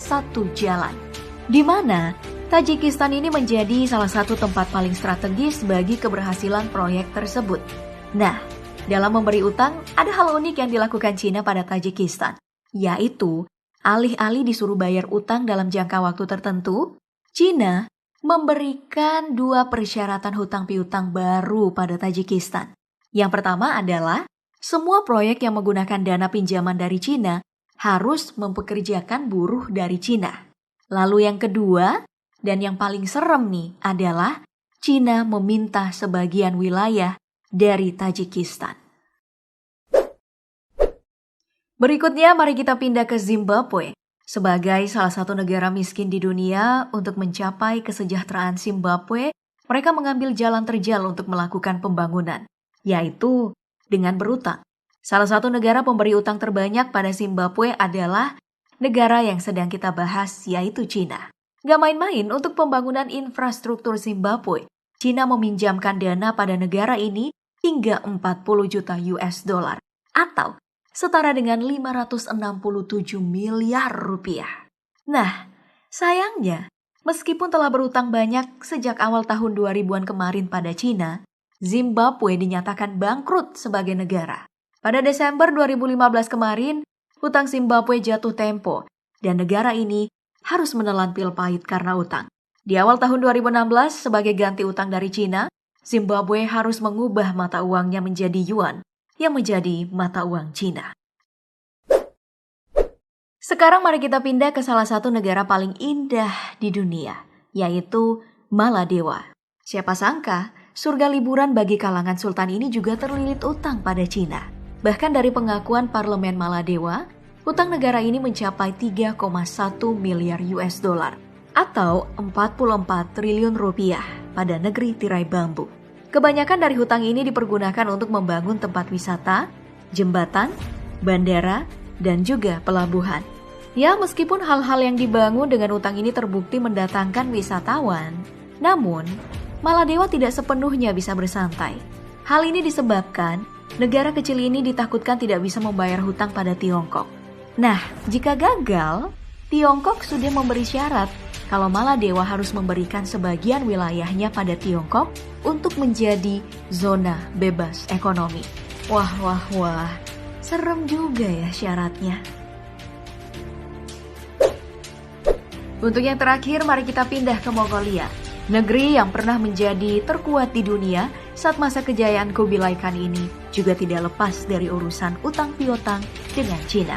satu jalan, di mana Tajikistan ini menjadi salah satu tempat paling strategis bagi keberhasilan proyek tersebut. Nah, dalam memberi utang, ada hal unik yang dilakukan Cina pada Tajikistan, yaitu alih-alih disuruh bayar utang dalam jangka waktu tertentu, Cina memberikan 2 persyaratan hutang piutang baru pada Tajikistan. Yang pertama adalah semua proyek yang menggunakan dana pinjaman dari Cina harus mempekerjakan buruh dari Cina. Lalu yang kedua, dan yang paling serem nih adalah Cina meminta sebagian wilayah dari Tajikistan. Berikutnya mari kita pindah ke Zimbabwe. Sebagai salah satu negara miskin di dunia, untuk mencapai kesejahteraan Zimbabwe, mereka mengambil jalan terjal untuk melakukan pembangunan, yaitu dengan berutang. Salah satu negara pemberi utang terbanyak pada Zimbabwe adalah negara yang sedang kita bahas, yaitu Cina. Gak main-main untuk pembangunan infrastruktur Zimbabwe. Cina meminjamkan dana pada negara ini hingga 40 juta US dollar atau setara dengan 567 miliar rupiah. Nah, sayangnya, meskipun telah berutang banyak sejak awal tahun 2000-an kemarin pada Cina, Zimbabwe dinyatakan bangkrut sebagai negara. Pada Desember 2015 kemarin, hutang Zimbabwe jatuh tempo dan negara ini harus menelan pil pahit karena utang. Di awal tahun 2016, sebagai ganti utang dari Cina, Zimbabwe harus mengubah mata uangnya menjadi yuan, yang menjadi mata uang Cina. Sekarang mari kita pindah ke salah satu negara paling indah di dunia, yaitu Maladewa. Siapa sangka, surga liburan bagi kalangan sultan ini juga terlilit utang pada Cina. Bahkan dari pengakuan parlemen Maladewa, hutang negara ini mencapai 3,1 miliar US dollar atau 44 triliun rupiah pada negeri tirai bambu. Kebanyakan dari hutang ini dipergunakan untuk membangun tempat wisata, jembatan, bandara, dan juga pelabuhan. Ya, meskipun hal-hal yang dibangun dengan utang ini terbukti mendatangkan wisatawan, namun Maladewa tidak sepenuhnya bisa bersantai. Hal ini disebabkan negara kecil ini ditakutkan tidak bisa membayar hutang pada Tiongkok. Nah, jika gagal, Tiongkok sudah memberi syarat kalau Maladewa harus memberikan sebagian wilayahnya pada Tiongkok untuk menjadi zona bebas ekonomi. Wah, serem juga ya syaratnya. Untuk yang terakhir, mari kita pindah ke Mongolia. Negeri yang pernah menjadi terkuat di dunia saat masa kejayaan Kubilai Khan ini juga tidak lepas dari urusan utang piutang dengan Cina.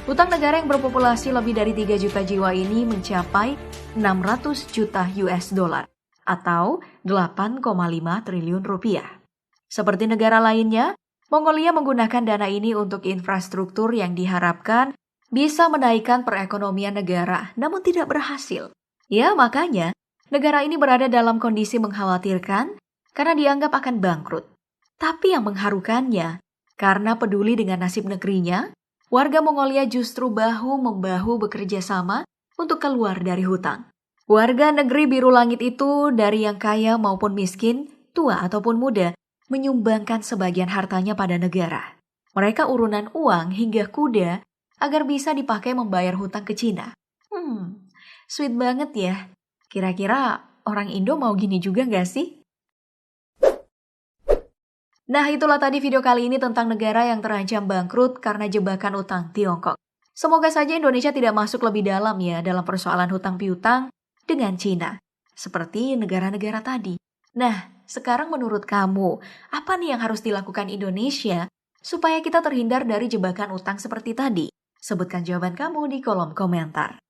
Utang negara yang berpopulasi lebih dari 3 juta jiwa ini mencapai 600 juta US dollar atau 8,5 triliun rupiah. Seperti negara lainnya, Mongolia menggunakan dana ini untuk infrastruktur yang diharapkan bisa menaikkan perekonomian negara, namun tidak berhasil. Ya, makanya negara ini berada dalam kondisi mengkhawatirkan karena dianggap akan bangkrut. Tapi yang mengharukannya, karena peduli dengan nasib negerinya, warga Mongolia justru bahu-membahu bekerja sama untuk keluar dari hutang. Warga negeri biru langit itu dari yang kaya maupun miskin, tua ataupun muda, menyumbangkan sebagian hartanya pada negara. Mereka urunan uang hingga kuda agar bisa dipakai membayar hutang ke Cina. Sweet banget ya. Kira-kira orang Indo mau gini juga gak sih? Nah, itulah tadi video kali ini tentang negara yang terancam bangkrut karena jebakan utang Tiongkok. Semoga saja Indonesia tidak masuk lebih dalam ya dalam persoalan hutang piutang dengan Cina, seperti negara-negara tadi. Nah, sekarang menurut kamu, apa nih yang harus dilakukan Indonesia supaya kita terhindar dari jebakan utang seperti tadi? Sebutkan jawaban kamu di kolom komentar.